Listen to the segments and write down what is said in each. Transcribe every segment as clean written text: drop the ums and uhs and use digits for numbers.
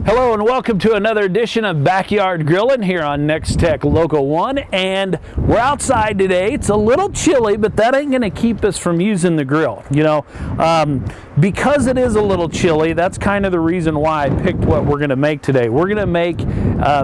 Hello and welcome to another edition of Backyard Grilling here on Nex-Tech Local 1, and we're outside today. It's a little chilly, but that ain't gonna keep us from using the grill. Because it is a little chilly, that's kind of the reason why I picked what we're gonna make today. We're gonna make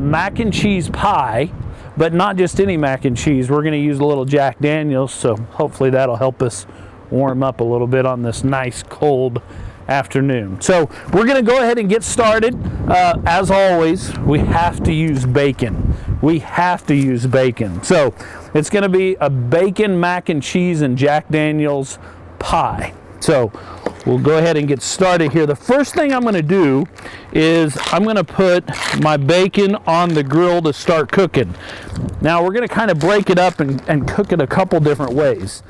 mac and cheese pie, but not just any mac and cheese. We're gonna use a little Jack Daniels, so hopefully that'll help us warm up a little bit on this nice cold afternoon. So we're going to go ahead and get started. As always, we have to use bacon. We have to use bacon. So it's going to be a bacon mac and cheese and Jack Daniels pie. So we'll go ahead and get started here. The first thing I'm going to do is I'm going to put my bacon on the grill to start cooking. Now we're going to kind of break it up and cook it a couple different ways.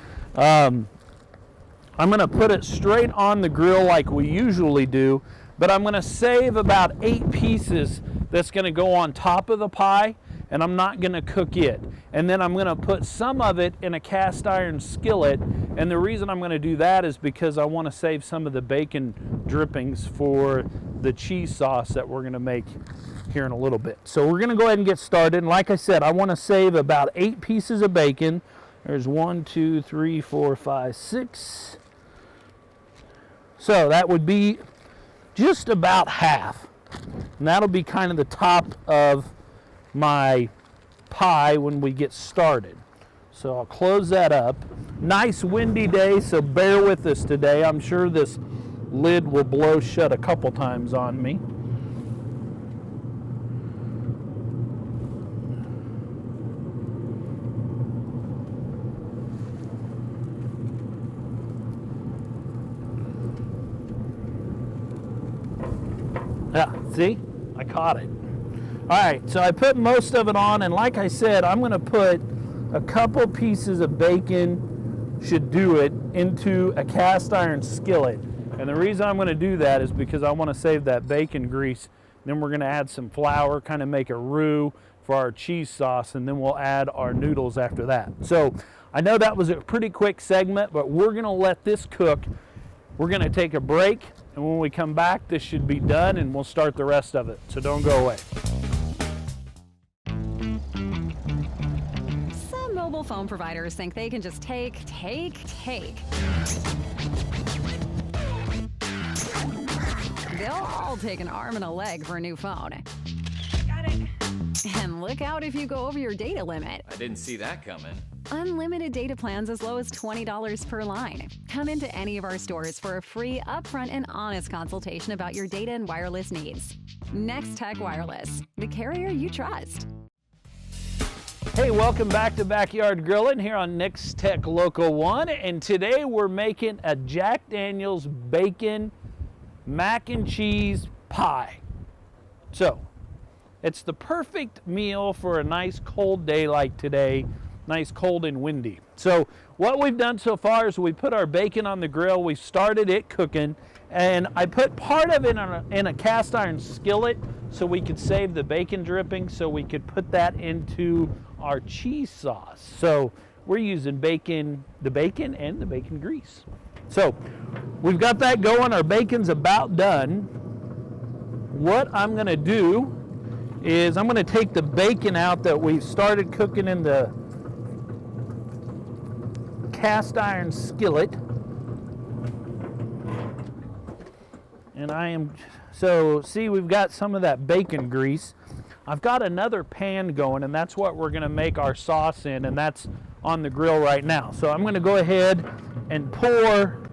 I'm going to put it straight on the grill like we usually do, but I'm going to save about 8 pieces that's going to go on top of the pie, and I'm not going to cook it. And then I'm going to put some of it in a cast iron skillet, and the reason I'm going to do that is because I want to save some of the bacon drippings for the cheese sauce that we're going to make here in a little bit. So we're going to go ahead and get started, and like I said, I want to save about 8 pieces of bacon. There's 1, 2, 3, 4, 5, 6. So that would be just about half. And that'll be kind of the top of my pie when we get started. So I'll close that up. Nice windy day, so bear with us today. I'm sure this lid will blow shut a couple times on me. Yeah, see? I caught it. All right, so I put most of it on, and like I said, I'm gonna put a couple pieces of bacon, should do it, into a cast iron skillet. And the reason I'm gonna do that is because I wanna save that bacon grease. Then we're gonna add some flour, kind of make a roux for our cheese sauce, and then we'll add our noodles after that. So I know that was a pretty quick segment, but we're gonna let this cook. We're gonna take a break, and when we come back, this should be done, and we'll start the rest of it. So don't go away. Some mobile phone providers think they can just take. They'll all take an arm and a leg for a new phone. Got it. And look out if you go over your data limit. I didn't see that coming. Unlimited data plans as low as $20 per line. Come into any of our stores for a free, upfront, and honest consultation about your data and wireless needs. Nex-Tech Wireless, the carrier you trust. Hey, welcome back to Backyard Grilling here on Nex-Tech Local 1, and today we're making a Jack Daniels bacon mac and cheese pie. So, it's the perfect meal for a nice cold day like today. Nice cold and windy. So what we've done so far is we put our bacon on the grill, we started it cooking, and I put part of it in a cast iron skillet so we could save the bacon dripping, so we could put that into our cheese sauce. So we're using the bacon and the bacon grease. So we've got that going, our bacon's about done. What I'm gonna do is I'm gonna take the bacon out that we've started cooking in the cast iron skillet, and see, we've got some of that bacon grease. I've got another pan going, and that's what we're going to make our sauce in, and that's on the grill right now. So I'm going to go ahead and pour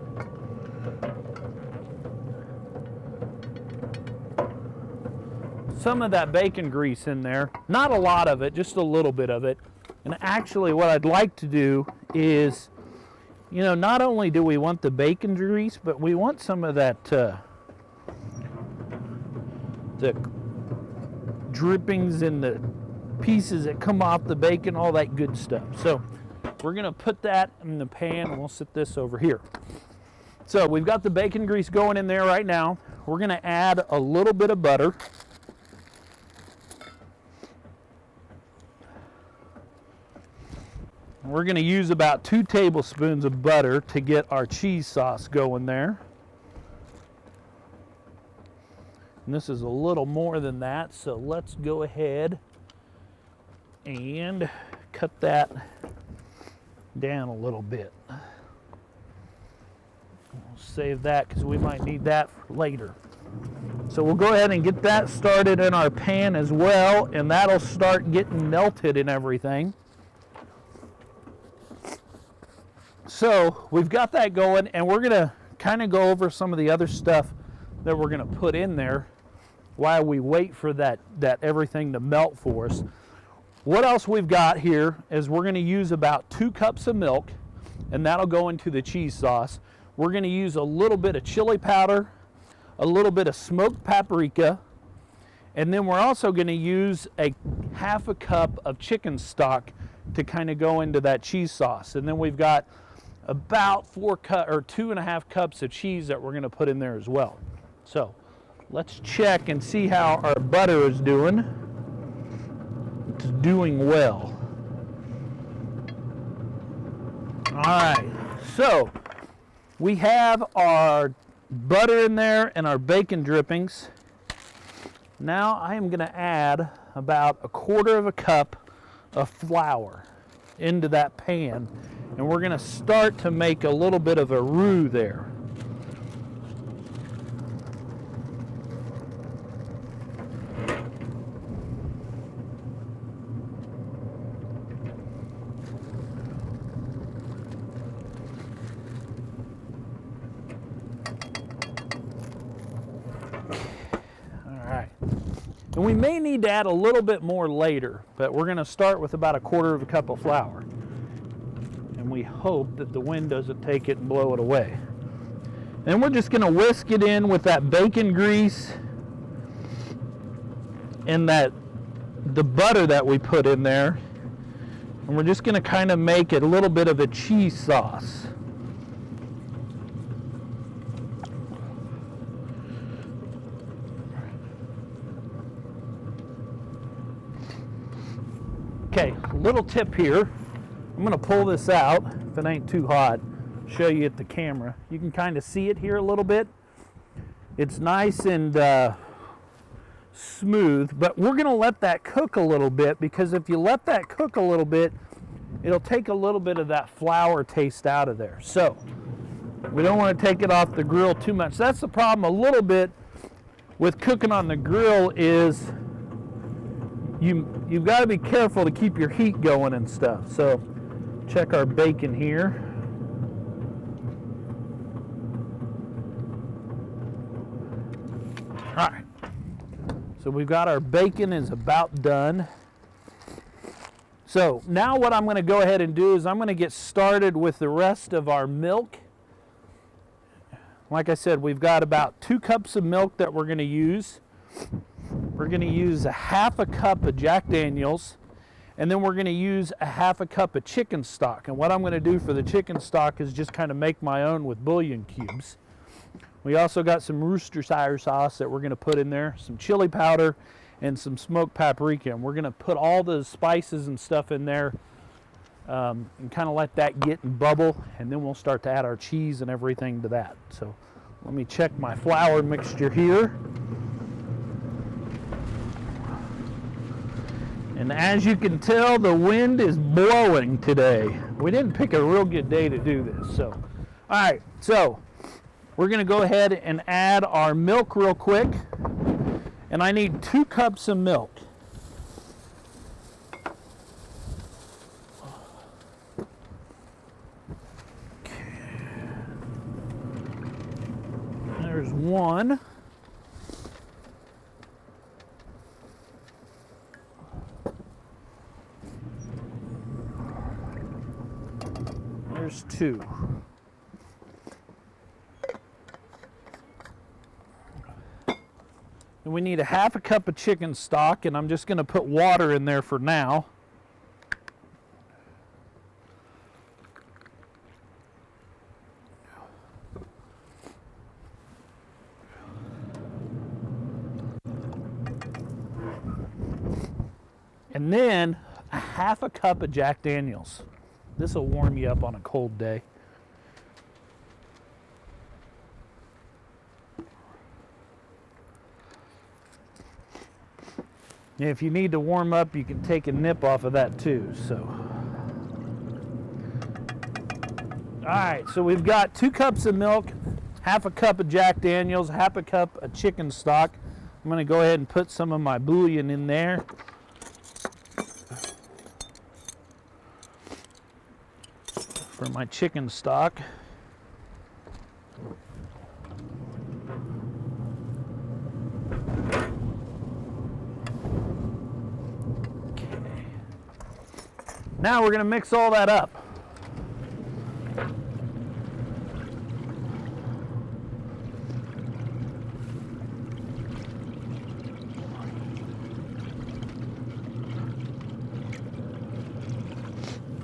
some of that bacon grease in there. Not a lot of it, just a little bit of it. And actually what I'd like to do is, not only do we want the bacon grease, but we want some of that the drippings and the pieces that come off the bacon, all that good stuff. So we're gonna put that in the pan, and we'll set this over here. So we've got the bacon grease going in there right now. We're gonna add a little bit of butter. We're going to use about 2 tablespoons of butter to get our cheese sauce going there. And this is a little more than that, so let's go ahead and cut that down a little bit. We'll save that because we might need that for later. So we'll go ahead and get that started in our pan as well, and that'll start getting melted and everything. So we've got that going, and we're gonna kind of go over some of the other stuff that we're gonna put in there while we wait for that everything to melt for us. What else we've got here is we're gonna use about 2 cups of milk, and that'll go into the cheese sauce. We're gonna use a little bit of chili powder, a little bit of smoked paprika, and then we're also going to use a half a cup of chicken stock to kind of go into that cheese sauce. And then we've got about 2.5 cups of cheese that we're going to put in there as well. So let's check and see how our butter is doing. It's doing well. All right, so we have our butter in there and our bacon drippings. Now I am going to add about 1/4 cup of flour into that pan, and we're going to start to make a little bit of a roux there. And we may need to add a little bit more later, but we're going to start with about 1/4 cup of flour. And we hope that the wind doesn't take it and blow it away. And we're just going to whisk it in with that bacon grease and the butter that we put in there. And we're just going to kind of make it a little bit of a cheese sauce. Okay, little tip here. I'm going to pull this out if it ain't too hot. Show you at the camera. You can kind of see it here a little bit. It's nice and smooth, but we're going to let that cook a little bit, because if you let that cook a little bit, it'll take a little bit of that flour taste out of there. So we don't want to take it off the grill too much. That's the problem a little bit with cooking on the grill is you've got to be careful to keep your heat going and stuff. So check our bacon here. All right. So we've got our bacon is about done. So now what I'm going to go ahead and do is I'm going to get started with the rest of our milk. Like I said, we've got about 2 cups of milk that we're going to use. We're going to use 1/2 cup of Jack Daniels, and then we're going to use 1/2 cup of chicken stock. And what I'm going to do for the chicken stock is just kind of make my own with bouillon cubes. We also got some Worcestershire sauce that we're going to put in there, some chili powder, and some smoked paprika. And we're going to put all the spices and stuff in there and kind of let that get and bubble, and then we'll start to add our cheese and everything to that. So let me check my flour mixture here. And as you can tell, the wind is blowing today. We didn't pick a real good day to do this. So, all right, so we're going to go ahead and add our milk real quick. And I need 2 cups of milk. There's 1. There's 2. And we need 1/2 cup of chicken stock, and I'm just going to put water in there for now. And then 1/2 cup of Jack Daniels. This will warm you up on a cold day. If you need to warm up, you can take a nip off of that too. So, all right, so we've got 2 cups of milk, half a cup of Jack Daniels, half a cup of chicken stock. I'm going to go ahead and put some of my bouillon in there. For my chicken stock. Okay. Now we're going to mix all that up.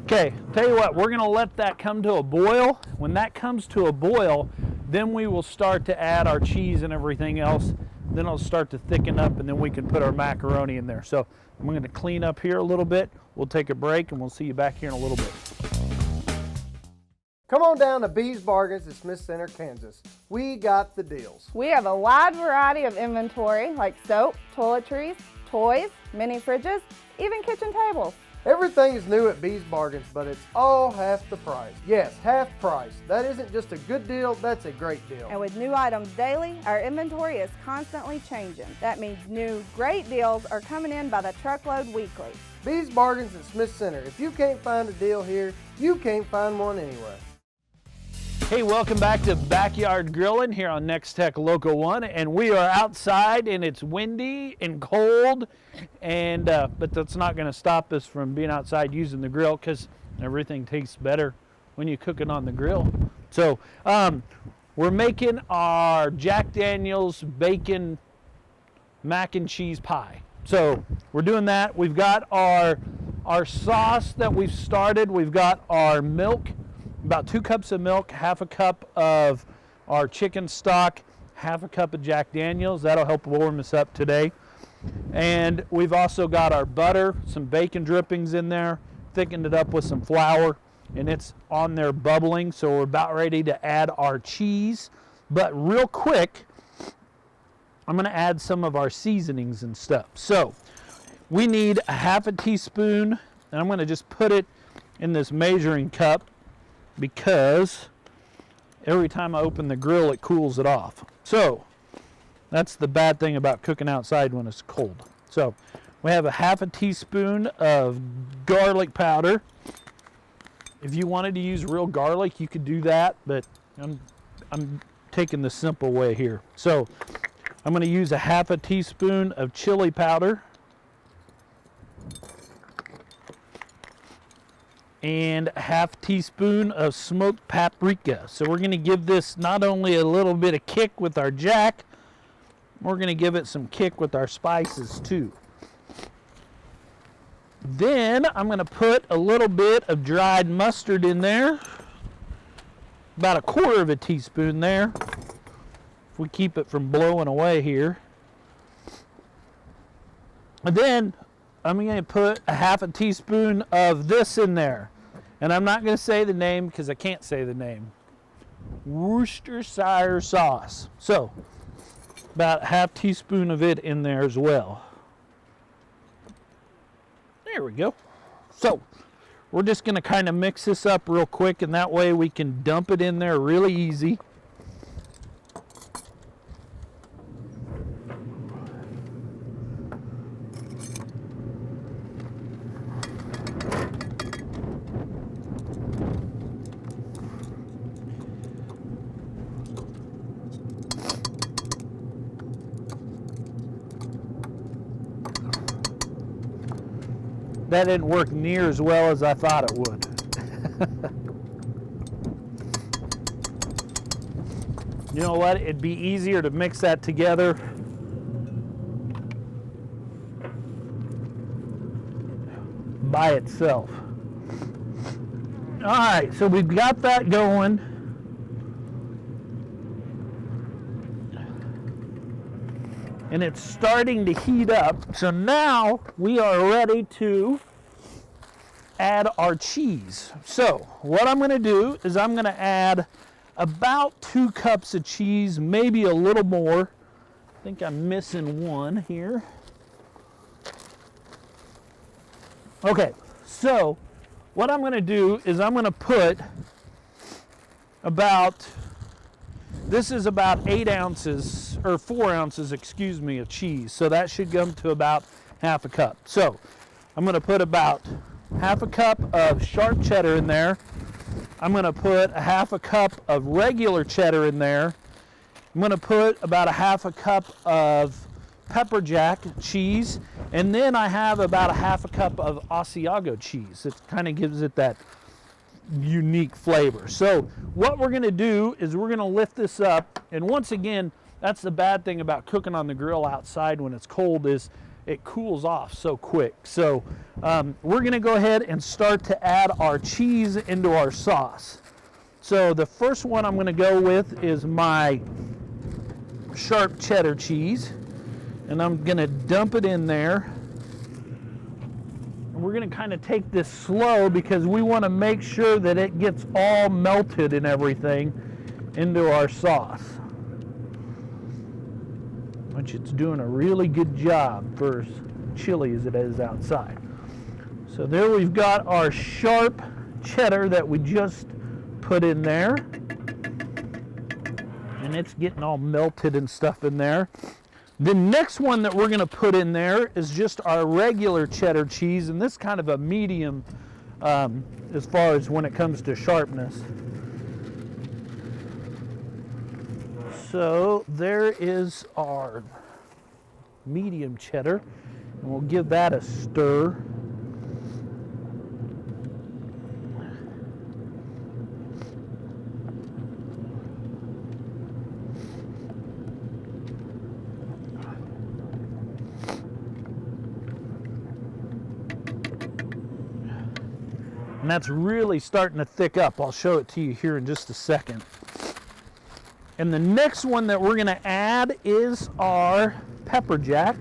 Okay, tell you what, we're going to let that come to a boil. When that comes to a boil, then we will start to add our cheese and everything else. Then it'll start to thicken up, and then we can put our macaroni in there. So I'm going to clean up here a little bit. We'll take a break, and we'll see you back here in a little bit. Come on down to B's Bargains at Smith Center, Kansas. We got the deals. We have a wide variety of inventory like soap, toiletries, toys, mini fridges, even kitchen tables. Everything is new at B's Bargains, but it's all half the price. Yes, half price. That isn't just a good deal, that's a great deal. And with new items daily, our inventory is constantly changing. That means new great deals are coming in by the truckload weekly. B's Bargains at Smith Center. If you can't find a deal here, you can't find one anywhere. Hey, welcome back to Backyard Grilling here on Nex-Tech Local 1, and we are outside and it's windy and cold, and but that's not going to stop us from being outside using the grill, because everything tastes better when you cook it on the grill. So we're making our Jack Daniels bacon mac and cheese pie. So we're doing that. We've got our sauce that we've started. We've got our milk. About 2 cups of milk, half a cup of our chicken stock, half a cup of Jack Daniels. That'll help warm us up today. And we've also got our butter, some bacon drippings in there, thickened it up with some flour, and it's on there bubbling. So we're about ready to add our cheese. But real quick, I'm going to add some of our seasonings and stuff. So we need a half a teaspoon, and I'm going to just put it in this measuring cup, because every time I open the grill it cools it off. So that's the bad thing about cooking outside when it's cold. So we have a half a teaspoon of garlic powder. If you wanted to use real garlic, you could do that, but I'm taking the simple way here. So I'm going to use a half a teaspoon of chili powder. And a half teaspoon of smoked paprika. So we're going to give this not only a little bit of kick with our Jack, we're going to give it some kick with our spices too. Then I'm going to put a little bit of dried mustard in there, about 1/4 teaspoon there, if we keep it from blowing away here. And then I'm going to put a half a teaspoon of this in there. And I'm not going to say the name because I can't say the name. Worcestershire sauce. So, about a half teaspoon of it in there as well. There we go. So, we're just going to kind of mix this up real quick, and that way we can dump it in there really easy. That didn't work near as well as I thought it would. You know what? It'd be easier to mix that together by itself. All right, so we've got that going. And it's starting to heat up. So now we are ready to add our cheese. So what I'm going to do is I'm going to add about 2 cups of cheese, maybe a little more. I think I'm missing one here. Okay, so what I'm going to do is I'm going to put about, this is about 8 ounces, or 4 ounces, excuse me, of cheese. So that should come to about half a cup. So I'm going to put about half a cup of sharp cheddar in there. I'm going to put a half a cup of regular cheddar in there. I'm going to put about a half a cup of pepper jack cheese, and then I have about a half a cup of Asiago cheese. It kind of gives it that unique flavor. So what we're going to do is we're going to lift this up, and once again, that's the bad thing about cooking on the grill outside when it's cold, is it cools off so quick. So we're going to go ahead and start to add our cheese into our sauce. So the first one I'm going to go with is my sharp cheddar cheese, and I'm going to dump it in there. And we're going to kind of take this slow because we want to make sure that it gets all melted and everything into our sauce, which it's doing a really good job for as chilly as it is outside. So there we've got our sharp cheddar that we just put in there, and it's getting all melted and stuff in there. The next one that we're going to put in there is just our regular cheddar cheese, and this kind of a medium as far as when it comes to sharpness. So there is our medium cheddar, and we'll give that a stir. And that's really starting to thick up. I'll show it to you here in just a second. And the next one that we're going to add is our pepper jack.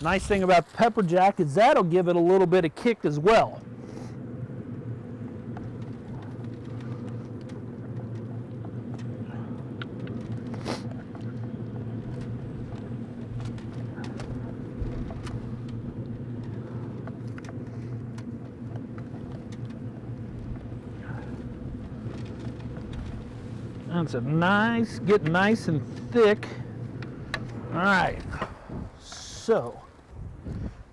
Nice thing about pepper jack is that'll give it a little bit of kick as well. That's a nice, get nice and thick. All right, so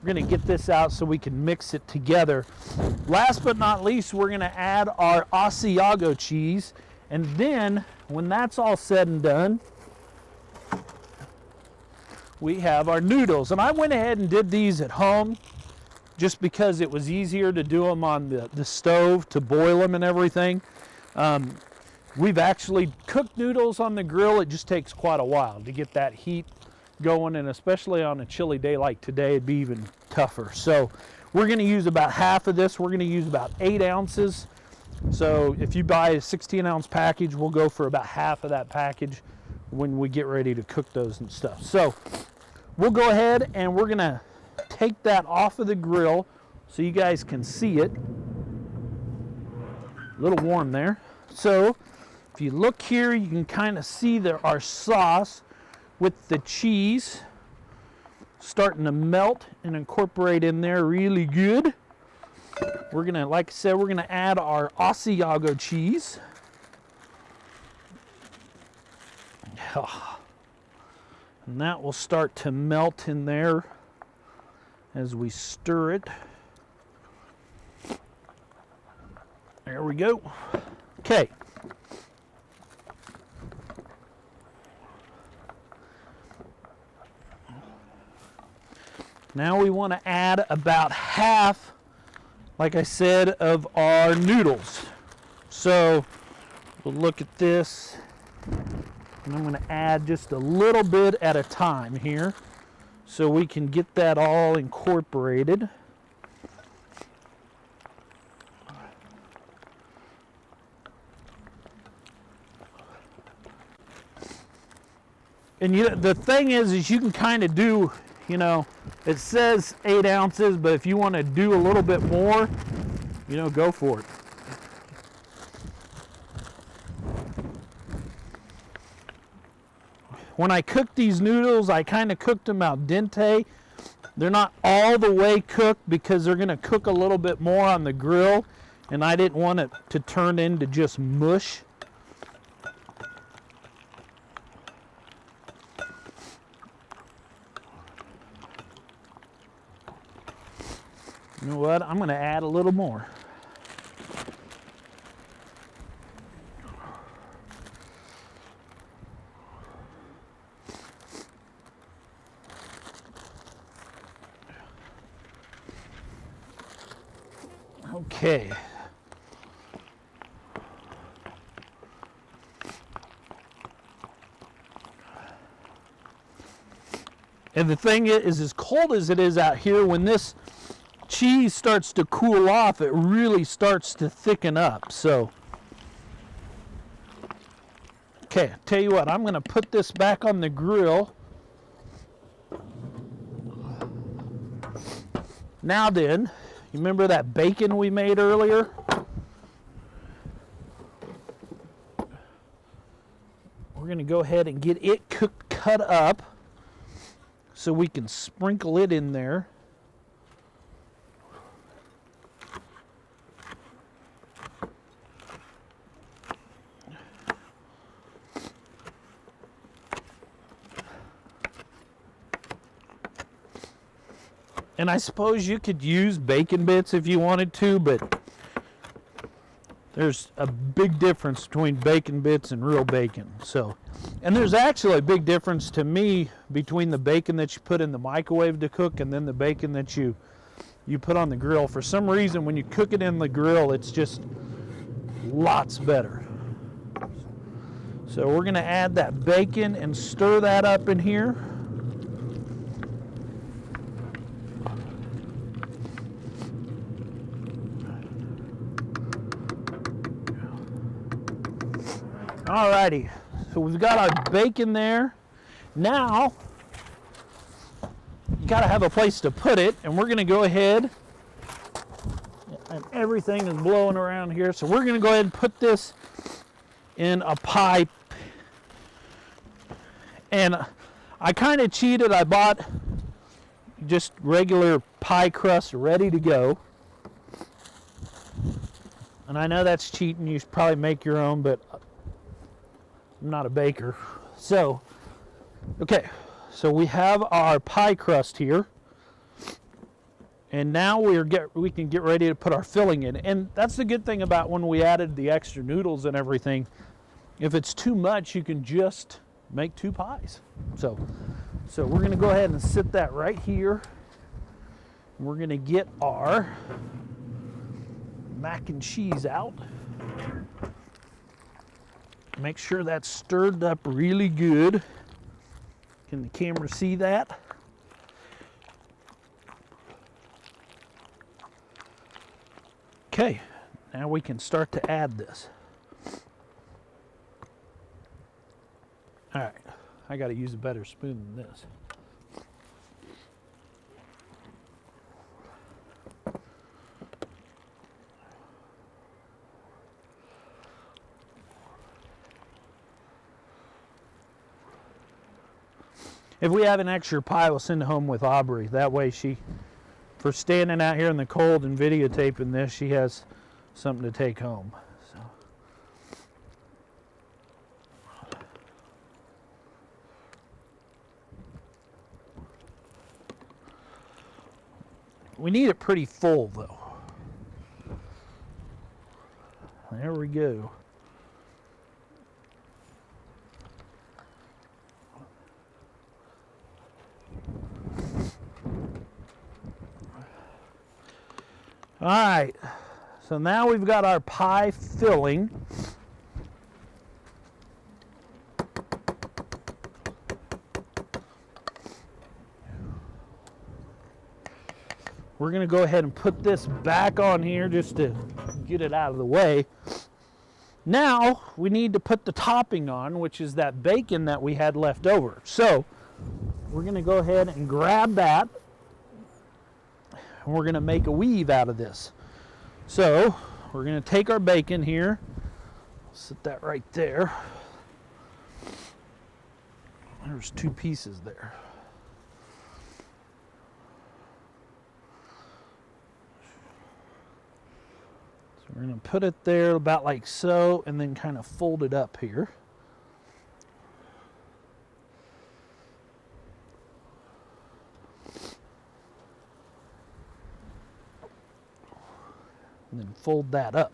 we're gonna get this out so we can mix it together. Last but not least, we're gonna add our Asiago cheese, and then when that's all said and done, we have our noodles. And I went ahead and did these at home just because it was easier to do them on the stove, to boil them and everything. We've actually cooked noodles on the grill. It just takes quite a while to get that heat going, and especially on a chilly day like today, it'd be even tougher. So we're going to use about half of this. We're going to use about 8 ounces. So if you buy a 16-ounce package, we'll go for about half of that package when we get ready to cook those and stuff. So we'll go ahead and we're going to take that off of the grill so you guys can see it. A little warm there. So if you look here, you can kind of see our sauce with the cheese starting to melt and incorporate in there really good. We're gonna, like I said, we're gonna add our Asiago cheese. And that will start to melt in there as we stir it. There we go. Okay. Now we want to add about half, like I said, of our noodles. So we'll look at this, and I'm going to add just a little bit at a time here so we can get that all incorporated. And the thing is you can kind of do, it says 8 ounces, but if you want to do a little bit more, go for it. when I cooked these noodles, I kind of cooked them al dente. They're not all the way cooked because they're going to cook a little bit more on the grill, and I didn't want it to turn into just mush. You know what? I'm going to add a little more. Okay. And the thing is, as cold as it is out here, when this cheese starts to cool off, it really starts to thicken up. So, okay, tell you what, I'm going to put this back on the grill. Now then, you remember that bacon we made earlier? We're going to go ahead and get it cut up so we can sprinkle it in there. And I suppose you could use bacon bits if you wanted to, but there's a big difference between bacon bits and real bacon. So, and there's actually a big difference to me between the bacon that you put in the microwave to cook and then the bacon that you put on the grill. For some reason, when you cook it in the grill, it's just lots better. So we're going to add that bacon and stir that up in here. Alrighty, so we've got our bacon there. Now, you gotta have a place to put it, and we're gonna go ahead, and everything is blowing around here, so we're gonna go ahead and put this in a pie. And I kind of cheated. I bought just regular pie crust ready to go. And I know that's cheating, you should probably make your own, but I'm not a baker. So, okay, so we have our pie crust here. And now we can get ready to put our filling in. And that's the good thing about when we added the extra noodles and everything. If it's too much, you can just make 2 pies. So we're going to go ahead and sit that right here. We're going to get our mac and cheese out. Make sure that's stirred up really good. Can the camera see that? Okay, now we can start to add this. All right, I got to use a better spoon than this. If we have an extra pie, we'll send it home with Aubrey. That way for standing out here in the cold and videotaping this, she has something to take home. So. We need it pretty full though. There we go. All right, so now we've got our pie filling. We're going to go ahead and put this back on here just to get it out of the way. Now we need to put the topping on, which is that bacon that we had left over. So we're going to go ahead and grab that. And we're going to make a weave out of this. So we're going to take our bacon here, set that right there. There's 2 pieces there. So we're going to put it there about like so, and then kind of fold it up here. And then fold that up.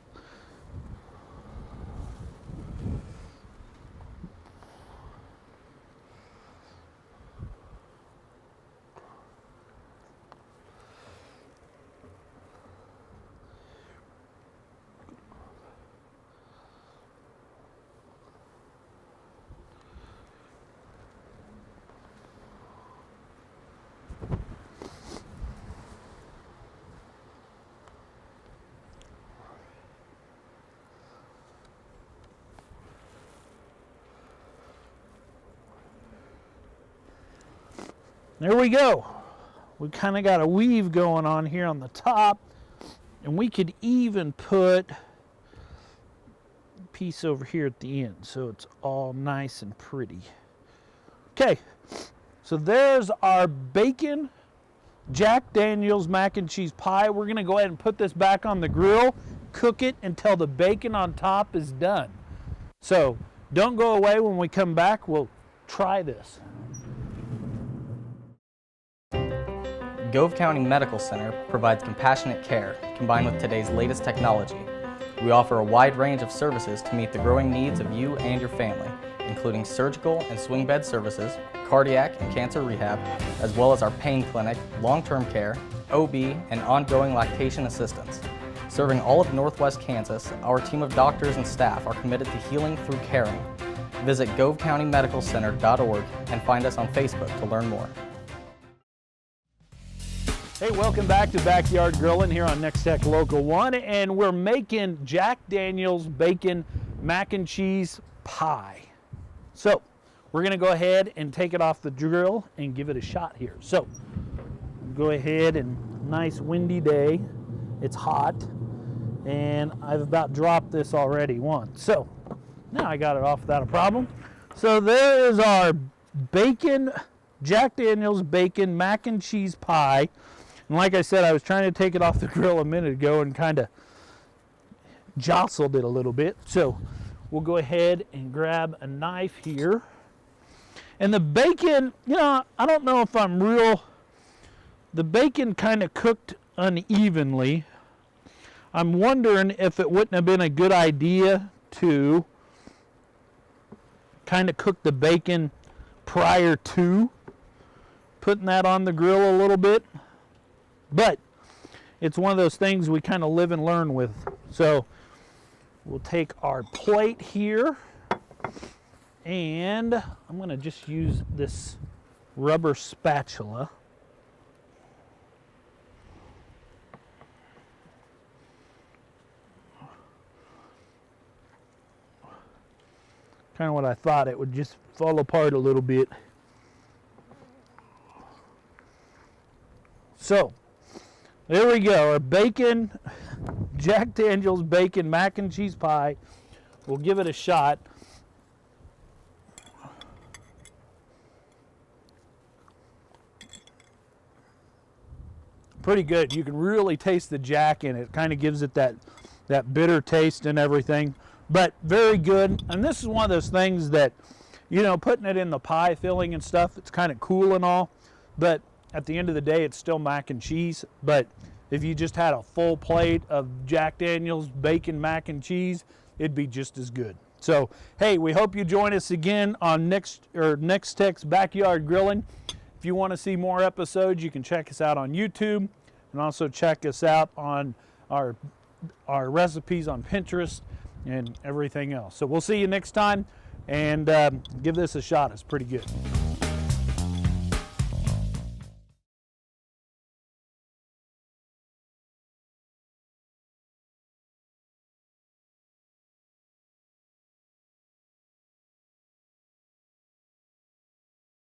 There we go. We kind of got a weave going on here on the top, and we could even put a piece over here at the end so it's all nice and pretty. Okay, so there's our bacon Jack Daniel's mac and cheese pie. We're going to go ahead and put this back on the grill, cook it until the bacon on top is done. So don't go away. When we come back, we'll try this. Gove County Medical Center provides compassionate care combined with today's latest technology. We offer a wide range of services to meet the growing needs of you and your family, including surgical and swing bed services, cardiac and cancer rehab, as well as our pain clinic, long-term care, OB, and ongoing lactation assistance. Serving all of Northwest Kansas, our team of doctors and staff are committed to healing through caring. Visit govecountymedicalcenter.org and find us on Facebook to learn more. Hey, welcome back to Backyard Grilling here on Nex-Tech Local 1, and we're making Jack Daniel's Bacon Mac and Cheese Pie. So, we're going to go ahead and take it off the grill and give it a shot here. So, go ahead and nice windy day. It's hot, and I've about dropped this already once. So, now I got it off without a problem. So, there is our bacon, Jack Daniel's Bacon Mac and Cheese Pie. And like I said, I was trying to take it off the grill a minute ago and kind of jostled it a little bit. So we'll go ahead and grab a knife here. And the bacon, you know, I don't know if I'm real, the bacon kind of cooked unevenly. I'm wondering if it wouldn't have been a good idea to kind of cook the bacon prior to putting that on the grill a little bit. But it's one of those things we kind of live and learn with. So we'll take our plate here, and I'm going to just use this rubber spatula. Kind of what I thought. It would just fall apart a little bit. So there we go, our bacon, Jack Daniel's Bacon Mac and Cheese Pie. We'll give it a shot. Pretty good. You can really taste the Jack in it. It kind of gives it that bitter taste and everything. But very good. And this is one of those things that, you know, putting it in the pie filling and stuff, it's kind of cool and all. But at the end of the day, it's still mac and cheese. But if you just had a full plate of Jack Daniel's Bacon Mac and Cheese, it'd be just as good. So, hey, we hope you join us again on Nex-Tech's Backyard Grilling. If you want to see more episodes, you can check us out on YouTube, and also check us out on our recipes on Pinterest and everything else. So we'll see you next time, and give this a shot. It's pretty good.